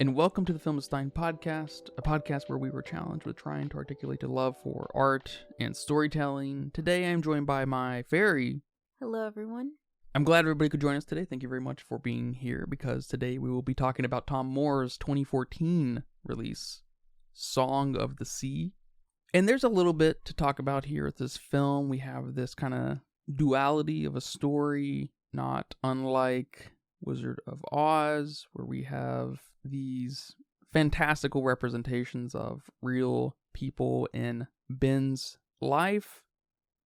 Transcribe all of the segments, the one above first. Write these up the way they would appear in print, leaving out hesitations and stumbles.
and welcome to the Philistine Podcast, a podcast where we were challenged with trying to articulate a love for art and storytelling. Today I am joined by my fairy. Hello, everyone. I'm glad everybody could join us today. Thank you very much for being here, because today we will be talking about Tomm Moore's 2014 release, Song of the Sea. And there's a little bit to talk about here with this film. We have this kind of duality of a story, not unlike Wizard of Oz, where we have these fantastical representations of real people in Ben's life.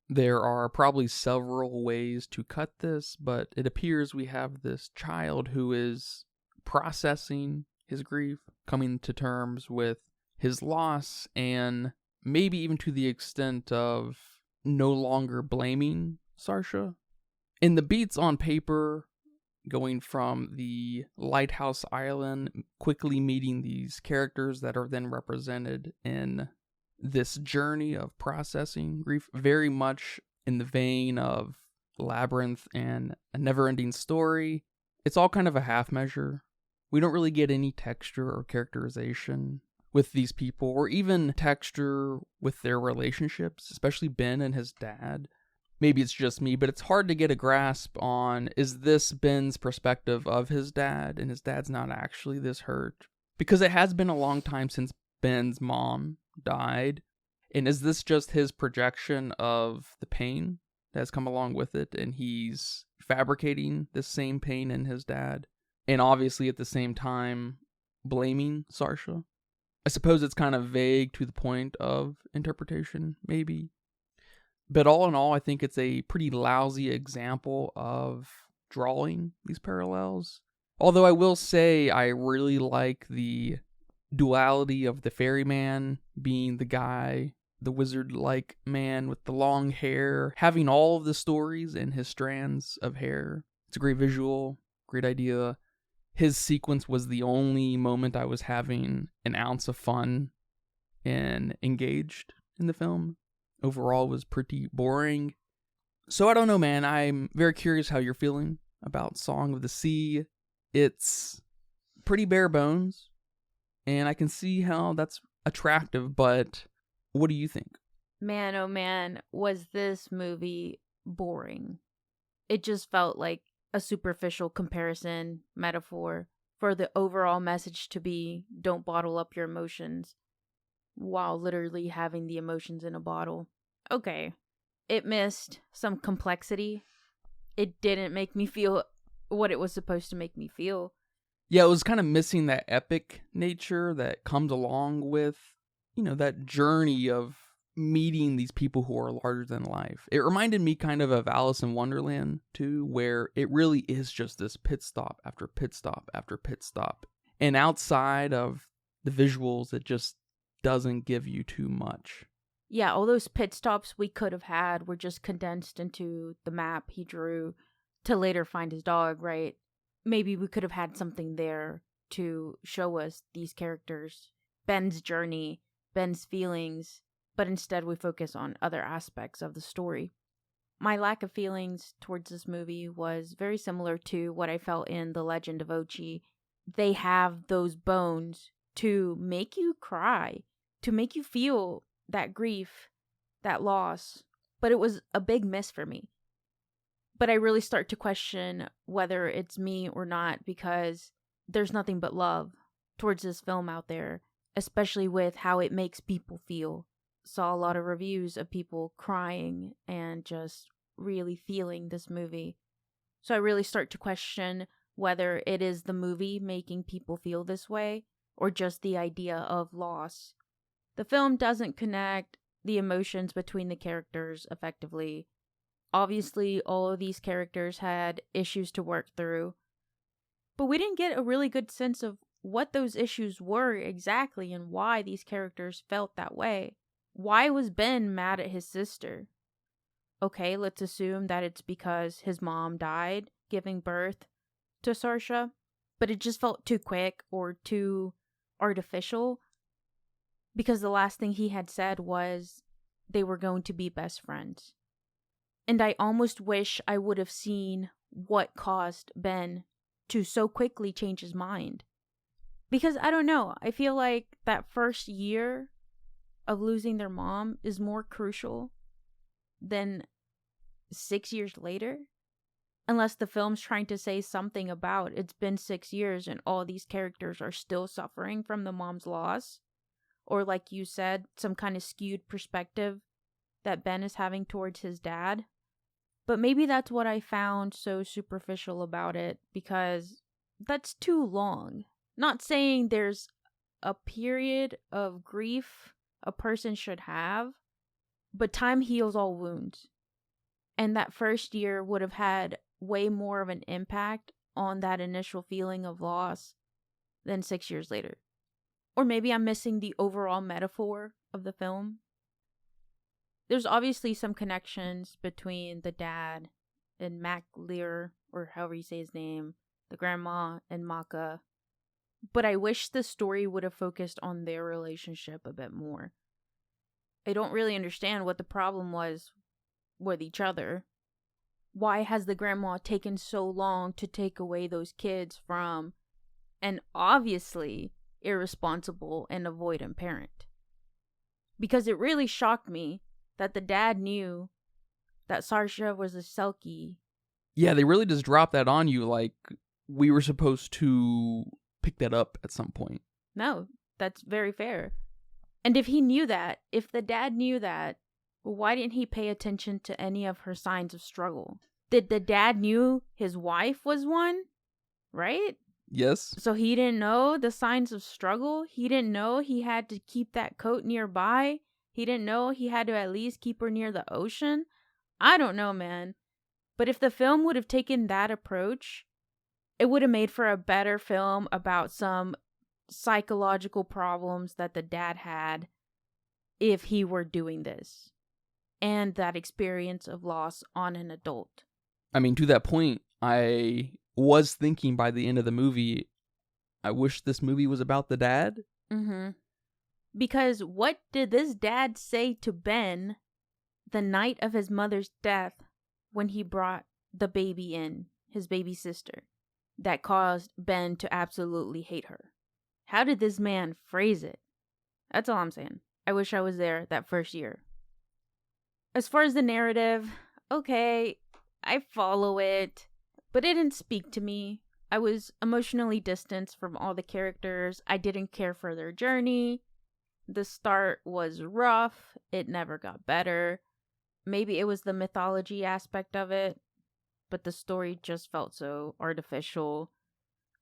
There are probably several ways to cut this, but it appears we have this child who is processing his grief, coming to terms with his loss, and maybe even to the extent of no longer blaming Saoirse. And the beats on paper, going from the lighthouse island, quickly meeting these characters that are then represented in this journey of processing grief, very much in the vein of Labyrinth and A Never-Ending Story. It's all kind of a half measure. We don't really get any texture or characterization with these people, or even texture with their relationships, especially Ben and his dad. Maybe it's just me, but it's hard to get a grasp on, is this Ben's perspective of his dad, and his dad's not actually this hurt? Because it has been a long time since Ben's mom died, and is this just his projection of the pain that has come along with it, and he's fabricating this same pain in his dad, and obviously at the same time blaming Saoirse? I suppose it's kind of vague to the point of interpretation, maybe. But all in all, I think it's a pretty lousy example of drawing these parallels. Although I will say I really like the duality of the ferryman being the guy, the wizard-like man with the long hair, having all of the stories in his strands of hair. It's a great visual, great idea. His sequence was the only moment I was having an ounce of fun and engaged in the film. Overall, it was pretty boring. So I don't know, man. I'm very curious how you're feeling about Song of the Sea. It's pretty bare bones, and I can see how that's attractive, but what do you think? Man, oh man, was this movie boring. It just felt like a superficial comparison, metaphor, for the overall message to be, don't bottle up your emotions, while literally having the emotions in a bottle. Okay, it missed some complexity. It didn't make me feel what it was supposed to make me feel. Yeah, it was kind of missing that epic nature that comes along with, that journey of meeting these people who are larger than life. It reminded me kind of Alice in Wonderland, too, where it really is just this pit stop after pit stop after pit stop. And outside of the visuals, it just doesn't give you too much. Yeah, all those pit stops we could have had were just condensed into the map he drew to later find his dog, right? Maybe we could have had something there to show us these characters, Ben's journey, Ben's feelings, but instead we focus on other aspects of the story. My lack of feelings towards this movie was very similar to what I felt in The Legend of Ochi. They have those bones to make you cry, to make you feel that grief, that loss, but it was a big miss for me. But I really start to question whether it's me or not, because there's nothing but love towards this film out there, especially with how it makes people feel. Saw a lot of reviews of people crying and just really feeling this movie. So I really start to question whether it is the movie making people feel this way, or just the idea of loss. The film doesn't connect the emotions between the characters effectively. Obviously, all of these characters had issues to work through, but we didn't get a really good sense of what those issues were exactly and why these characters felt that way. Why was Ben mad at his sister? Okay, let's assume that it's because his mom died giving birth to Saoirse, but it just felt too quick or too artificial, because the last thing he had said was they were going to be best friends. And I almost wish I would have seen what caused Ben to so quickly change his mind. Because I don't know. I feel like that first year of losing their mom is more crucial than 6 years later. Unless the film's trying to say something about it's been 6 years and all these characters are still suffering from the mom's loss. Or like you said, some kind of skewed perspective that Ben is having towards his dad. But maybe that's what I found so superficial about it, because that's too long. Not saying there's a period of grief a person should have, but time heals all wounds. And that first year would have had way more of an impact on that initial feeling of loss than 6 years later. Or maybe I'm missing the overall metaphor of the film. There's obviously some connections between the dad and Mac Lear, or however you say his name, the grandma and Maka. But I wish the story would have focused on their relationship a bit more. I don't really understand what the problem was with each other. Why has the grandma taken so long to take away those kids from an obviously irresponsible and avoidant parent? Because it really shocked me that the dad knew that Sarsha was a Selkie. Yeah, they really just dropped that on you like we were supposed to pick that up at some point. No, that's very fair. And if he knew that, if the dad knew that, why didn't he pay attention to any of her signs of struggle? Did the dad knew his wife was one? Right? Yes. So he didn't know the signs of struggle? He didn't know he had to keep that coat nearby? He didn't know he had to at least keep her near the ocean? I don't know, man. But if the film would have taken that approach, it would have made for a better film about some psychological problems that the dad had if he were doing this. And that experience of loss on an adult. I mean, to that point, I was thinking by the end of the movie, I wish this movie was about the dad. Mm-hmm. Because what did this dad say to Ben the night of his mother's death when he brought the baby in, his baby sister, that caused Ben to absolutely hate her? How did this man phrase it? That's all I'm saying. I wish I was there that first year. As far as the narrative, okay, I follow it, but it didn't speak to me. I was emotionally distanced from all the characters. I didn't care for their journey. The start was rough. It never got better. Maybe it was the mythology aspect of it, but the story just felt so artificial.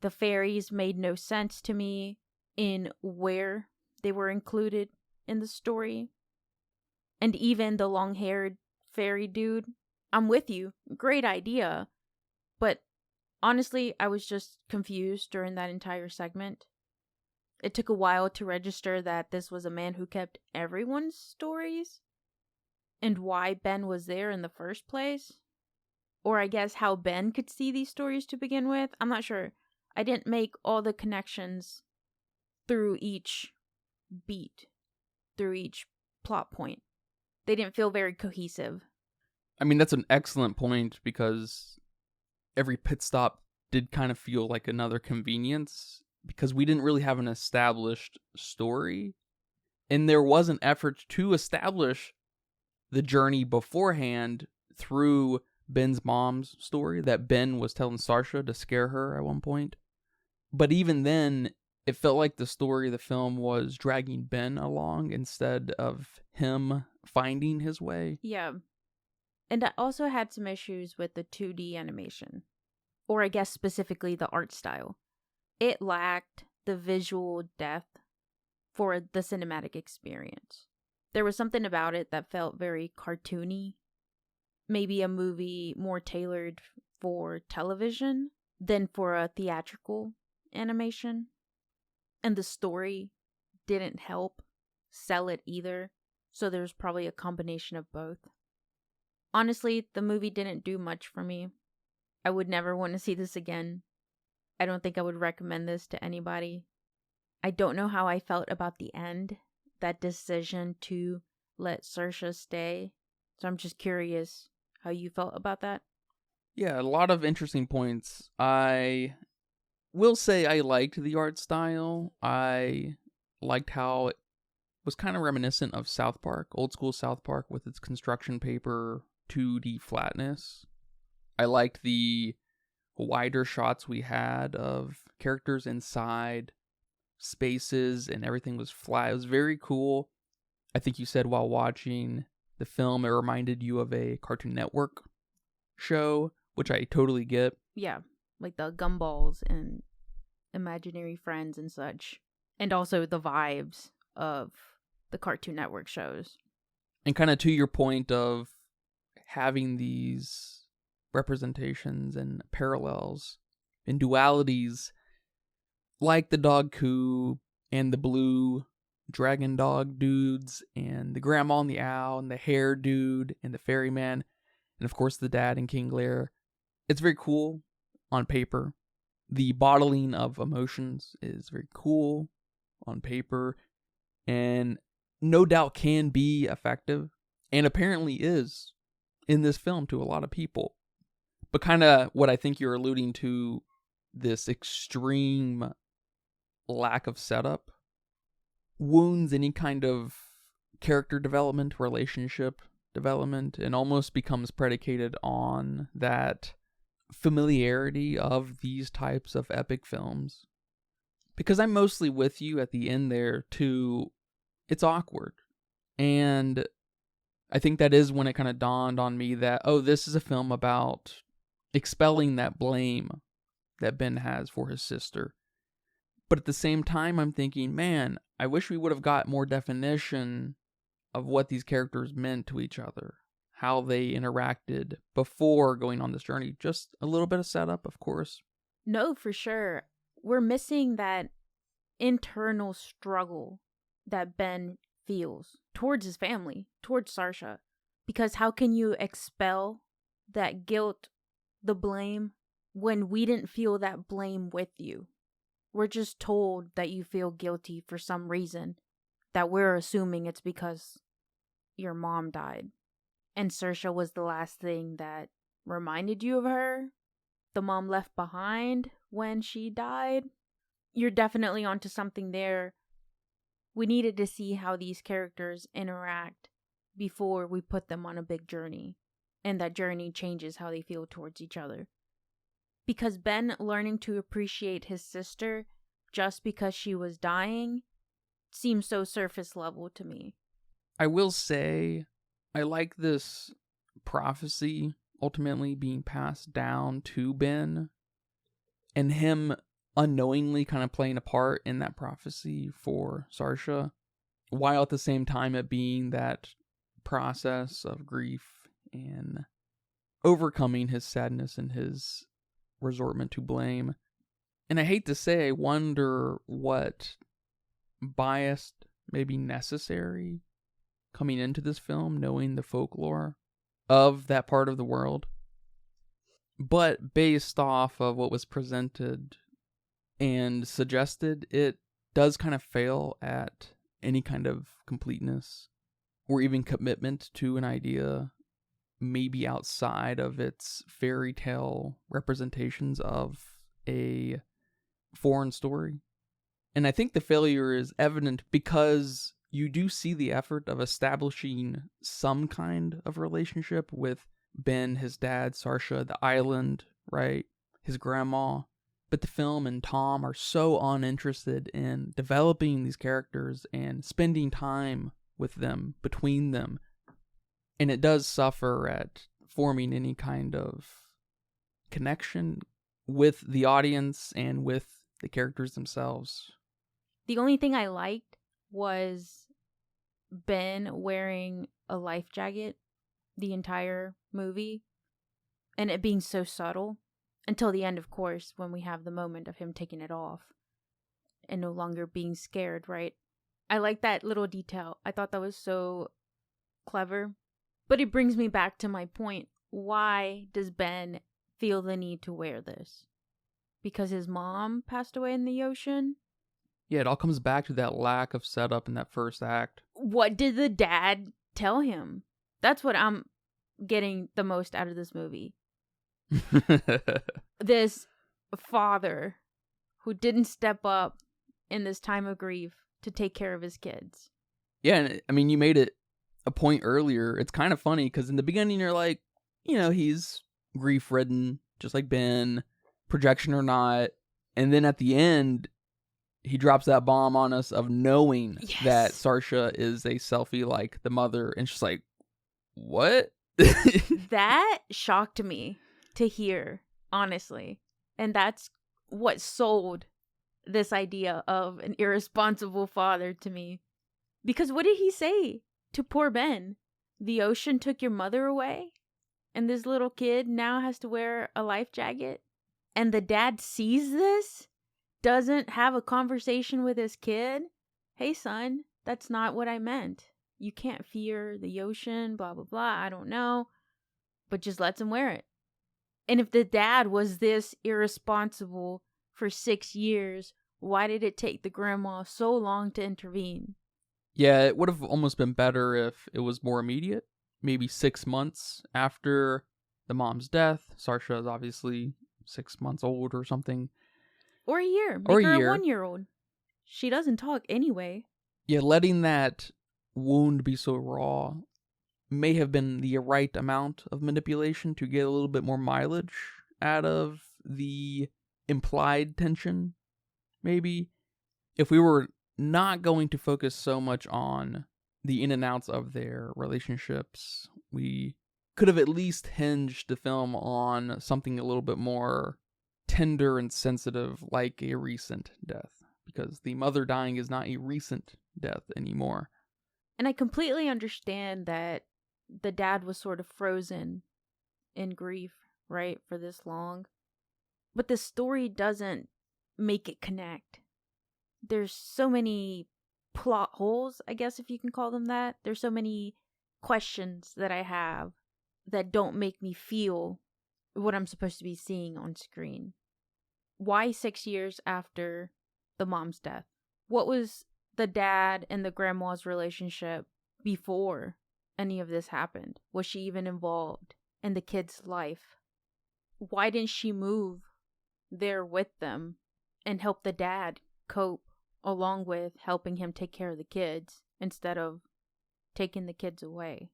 The fairies made no sense to me in where they were included in the story. And even the long-haired fairy dude, I'm with you. Great idea. But honestly, I was just confused during that entire segment. It took a while to register that this was a man who kept everyone's stories and why Ben was there in the first place. Or I guess how Ben could see these stories to begin with. I'm not sure. I didn't make all the connections through each beat, through each plot point. They didn't feel very cohesive. I mean, that's an excellent point because every pit stop did kind of feel like another convenience because we didn't really have an established story. And there was an effort to establish the journey beforehand through Ben's mom's story that Ben was telling Sarsha to scare her at one point. But even then, it felt like the story of the film was dragging Ben along instead of him finding his way. Yeah. And I also had some issues with the 2D animation. Or I guess specifically the art style. It lacked the visual depth for the cinematic experience. There was something about it that felt very cartoony. Maybe a movie more tailored for television than for a theatrical animation. And the story didn't help sell it either. So there's probably a combination of both. Honestly, the movie didn't do much for me. I would never want to see this again. I don't think I would recommend this to anybody. I don't know how I felt about the end. That decision to let Sarsha stay. So I'm just curious how you felt about that. Yeah, a lot of interesting points. I will say I liked the art style. I liked how it was kind of reminiscent of South Park, old school South Park with its construction paper 2D flatness. I liked the wider shots we had of characters inside spaces and everything was flat. It was very cool. I think you said while watching the film, it reminded you of a Cartoon Network show, which I totally get. Yeah, like the gumballs and imaginary friends and such. And also the vibes of the Cartoon Network shows. And kind of to your point of having these representations and parallels and dualities, like the dog Coo and the blue dragon dog dudes and the grandma and the owl and the hare dude and the ferryman and of course the dad and King Lear. It's very cool on paper. The bottling of emotions is very cool on paper and no doubt can be effective and apparently is in this film to a lot of people. But kind of what I think you're alluding to, this extreme lack of setup wounds any kind of character development, relationship development, and almost becomes predicated on that familiarity of these types of epic films. Because I'm mostly with you at the end there too. It's awkward. And I think that is when it kind of dawned on me that, oh, this is a film about expelling that blame that Ben has for his sister. But at the same time, I'm thinking, man, I wish we would have got more definition of what these characters meant to each other, how they interacted before going on this journey. Just a little bit of setup, of course. No, for sure. We're missing that internal struggle that Ben feels towards his family, towards Sarsha. Because how can you expel that guilt, the blame, when we didn't feel that blame with you? We're just told that you feel guilty for some reason, that we're assuming it's because your mom died. And Sarsha was the last thing that reminded you of her, the mom left behind when she died. You're definitely onto something there. We needed to see how these characters interact before we put them on a big journey. And that journey changes how they feel towards each other. Because Ben learning to appreciate his sister just because she was dying seems so surface level to me. I will say, I like this prophecy ultimately being passed down to Ben and him unknowingly kind of playing a part in that prophecy for Sarsha, while at the same time it being that process of grief and overcoming his sadness and his resortment to blame. And I hate to say, I wonder what biased, maybe necessary, coming into this film, knowing the folklore of that part of the world. But based off of what was presented and suggested, it does kind of fail at any kind of completeness or even commitment to an idea, maybe outside of its fairy tale representations of a foreign story. And I think the failure is evident because you do see the effort of establishing some kind of relationship with Ben, his dad, Sarsha, the island, right? His grandma. But the film and Tom are so uninterested in developing these characters and spending time with them, between them. And it does suffer at forming any kind of connection with the audience and with the characters themselves. The only thing I liked was Ben wearing a life jacket the entire movie and it being so subtle until the end, of course, when we have the moment of him taking it off and no longer being scared, right? I like that little detail. I thought that was so clever. But it brings me back to my point. Why does Ben feel the need to wear this? Because his mom passed away in the ocean? Yeah, it all comes back to that lack of setup in that first act. What did the dad tell him? That's what I'm getting the most out of this movie. This father who didn't step up in this time of grief to take care of his kids. Yeah, and I mean, you made it a point earlier. It's kind of funny because in the beginning you're like, he's grief-ridden, just like Ben, projection or not. And then at the end, he drops that bomb on us of knowing that Sarsha is a selfie like the mother. And she's like, what? That shocked me to hear, honestly. And that's what sold this idea of an irresponsible father to me. Because what did he say to poor Ben? The ocean took your mother away? And this little kid now has to wear a life jacket? And the dad sees this? Doesn't have a conversation with his kid? Hey, son, that's not what I meant. You can't fear the ocean, blah, blah, blah. I don't know. But just lets him wear it. And if the dad was this irresponsible for 6 years, why did it take the grandma so long to intervene? Yeah, it would have almost been better if it was more immediate. Maybe 6 months after the mom's death. Sarsha is obviously 6 months old or something. Or a year. Make her a 1-year-old. She doesn't talk anyway. Yeah, letting that wound be so raw may have been the right amount of manipulation to get a little bit more mileage out of the implied tension, maybe. If we were not going to focus so much on the in and outs of their relationships, we could have at least hinged the film on something a little bit more tender and sensitive, like a recent death, because the mother dying is not a recent death anymore. And I completely understand that the dad was sort of frozen in grief, right, for this long. But the story doesn't make it connect. There's so many plot holes, I guess, if you can call them that. There's so many questions that I have that don't make me feel what I'm supposed to be seeing on screen. Why 6 years after the mom's death? What was the dad and the grandma's relationship before any of this happened? Was she even involved in the kid's life? Why didn't she move there with them and help the dad cope along with helping him take care of the kids instead of taking the kids away?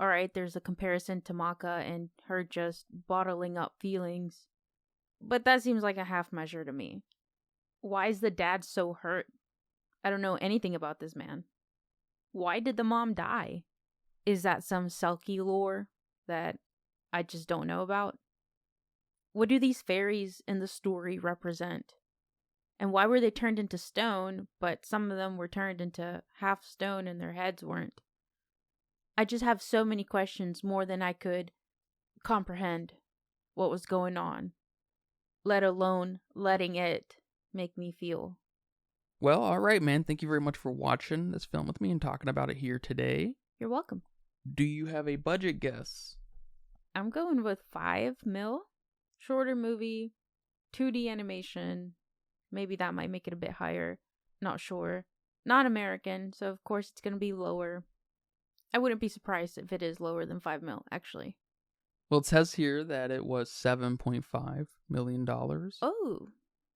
All right, there's a comparison to Maka and her just bottling up feelings, but that seems like a half measure to me. Why is the dad so hurt? I don't know anything about this man. Why did the mom die? Is that some Selkie lore that I just don't know about? What do these fairies in the story represent? And why were they turned into stone, but some of them were turned into half stone and their heads weren't? I just have so many questions, more than I could comprehend what was going on, let alone letting it make me feel. Well, all right, man. Thank you very much for watching this film with me and talking about it here today. You're welcome. Do you have a budget guess? I'm going with $5 million. Shorter movie, 2D animation. Maybe that might make it a bit higher. Not sure. Not American, so of course it's going to be lower. I wouldn't be surprised if it is lower than $5 million, actually. Well, it says here that it was $7.5 million. Oh.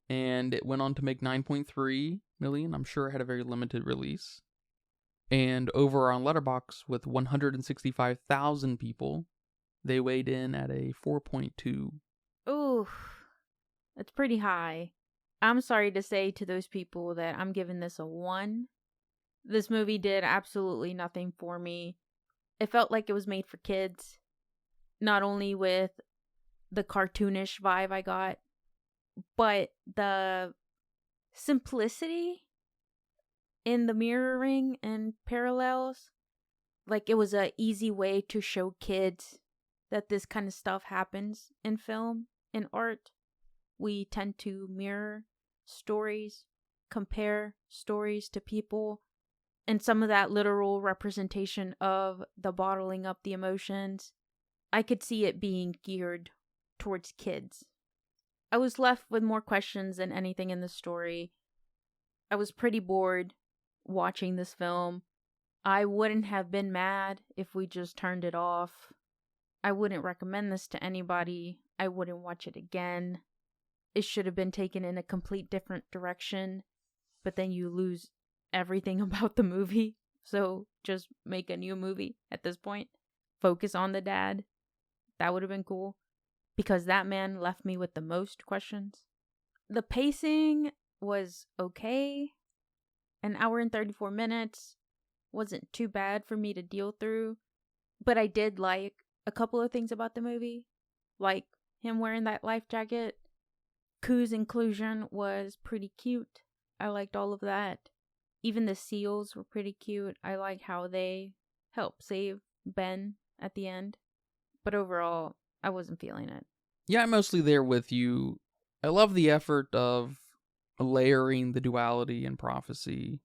And it went on to make $9.3 million. I'm sure it had a very limited release. And over on Letterboxd, with 165,000 people, they weighed in at a 4.2. Ooh, that's pretty high. I'm sorry to say to those people that I'm giving this a 1. This movie did absolutely nothing for me. It felt like it was made for kids. Not only with the cartoonish vibe I got, but the simplicity in the mirroring and parallels. Like, it was an easy way to show kids that this kind of stuff happens in film, in art. We tend to mirror stories, compare stories to people, and some of that literal representation of the bottling up the emotions, I could see it being geared towards kids. I was left with more questions than anything in the story. I was pretty bored watching this film. I wouldn't have been mad if we just turned it off. I wouldn't recommend this to anybody. I wouldn't watch it again. it should have been taken in a complete different direction, but then you lose everything about the movie. So just make a new movie at this point. Focus on the dad. That would have been cool, because that man left me with the most questions. The pacing was okay. An hour and 34 minutes wasn't too bad for me to deal through, but I did like a couple of things about the movie, like him wearing that life jacket. Ku's inclusion was pretty cute. I liked all of that. Even the seals were pretty cute. I like how they helped save Ben at the end. But overall, I wasn't feeling it. Yeah, I'm mostly there with you. I love the effort of layering the duality and prophecy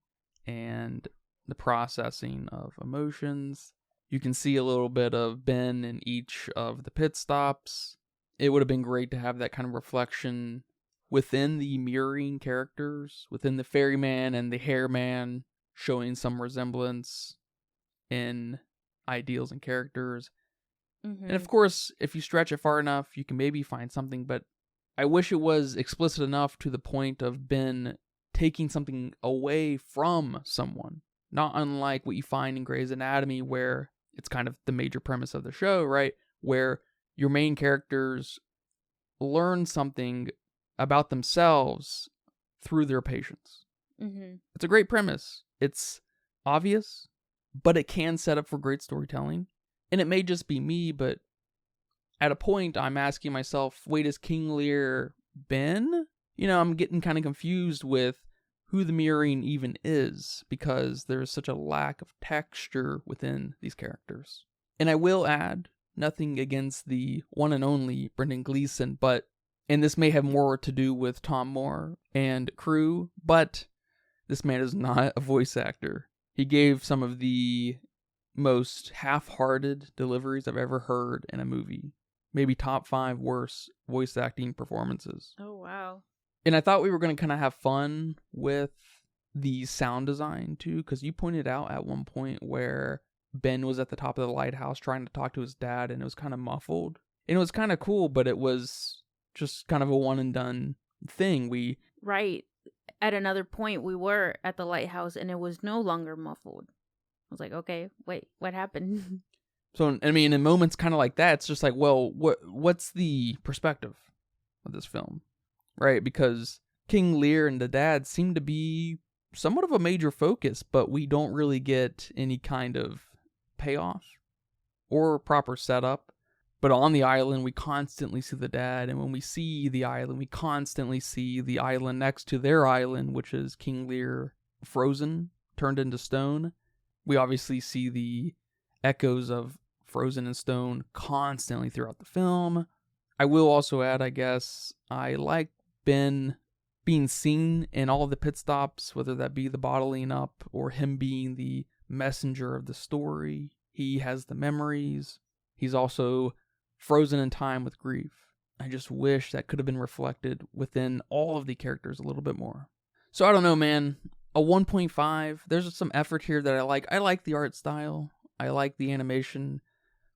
and the processing of emotions. You can see a little bit of Ben in each of the pit stops. It would have been great to have that kind of reflection within the mirroring characters, within the ferryman and the hairman, showing some resemblance in ideals and characters. Mm-hmm. And of course, if you stretch it far enough, you can maybe find something, but I wish it was explicit enough to the point of Ben taking something away from someone. Not unlike what you find in Grey's Anatomy, where it's kind of the major premise of the show, right? Where your main characters learn something about themselves through their patients. Mm-hmm. It's a great premise. It's obvious, but it can set up for great storytelling. And it may just be me, but at a point I'm asking myself, wait, is King Lear Ben? You know, I'm getting kind of confused with who the mirroring even is, because there's such a lack of texture within these characters. And I will add, nothing against the one and only Brendan Gleeson, and this may have more to do with Tomm Moore and crew, but this man is not a voice actor. He gave some of the most half-hearted deliveries I've ever heard in a movie. Maybe top 5 worst voice acting performances. Oh, wow. And I thought we were going to kind of have fun with the sound design, too, because you pointed out at one point where Ben was at the top of the lighthouse trying to talk to his dad, and it was kind of muffled. And it was kind of cool, but it was just kind of a one-and-done thing. Right. At another point, we were at the lighthouse, and it was no longer muffled. I was like, okay, wait, what happened? So, I mean, in moments kind of like that, it's just like, well, what's the perspective of this film, right? Because King Lear and the dad seem to be somewhat of a major focus, but we don't really get any kind of payoff or proper setup. But on the island, we constantly see the dad, and when we see the island, we constantly see the island next to their island, which is King Lear frozen, turned into stone. We obviously see the echoes of Frozen in Stone constantly throughout the film. I will also add, I guess, I like Ben being seen in all of the pit stops, whether that be the bottling up or him being the messenger of the story. He has the memories. He's also frozen in time with grief. I just wish that could have been reflected within all of the characters a little bit more. So I don't know, man. A 1.5. There's some effort here that I like. I like the art style. I like the animation.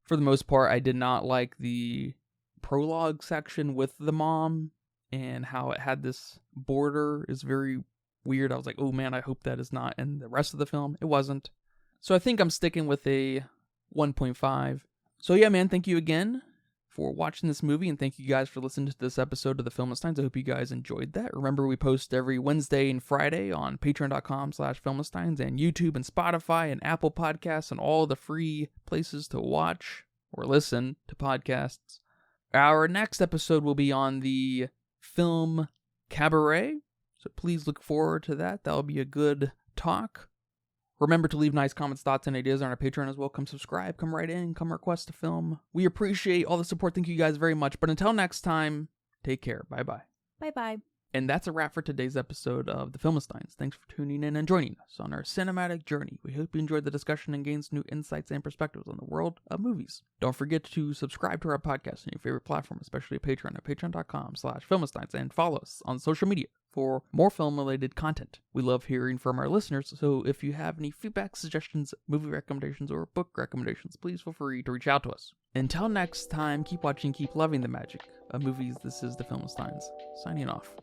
For the most part, I did not like the prologue section with the mom and how it had this border is very weird. I was like, oh man, I hope that is not in the rest of the film. It wasn't. So I think I'm sticking with a 1.5. So yeah, man, thank you again for watching this movie, and thank you guys for listening to this episode of the Filmistines. I hope you guys enjoyed that. Remember, we post every Wednesday and Friday on patreon.com/Filmistines and YouTube and Spotify and Apple Podcasts and all the free places to watch or listen to podcasts. Our next episode will be on the film Cabaret, so please look forward to that. That'll be a good talk. Remember to leave nice comments, thoughts, and ideas on our Patreon as well. Come subscribe, come write in, come request a film. We appreciate all the support. Thank you guys very much. But until next time, take care. Bye-bye. Bye-bye. And that's a wrap for today's episode of The Filmistines. Thanks for tuning in and joining us on our cinematic journey. We hope you enjoyed the discussion and gained new insights and perspectives on the world of movies. Don't forget to subscribe to our podcast on your favorite platform, especially Patreon at patreon.com/Filmistines, and follow us on social media for more film-related content. We love hearing from our listeners, so if you have any feedback, suggestions, movie recommendations, or book recommendations, please feel free to reach out to us. Until next time, keep watching, keep loving the magic of movies. This is the Filmsteins, signing off.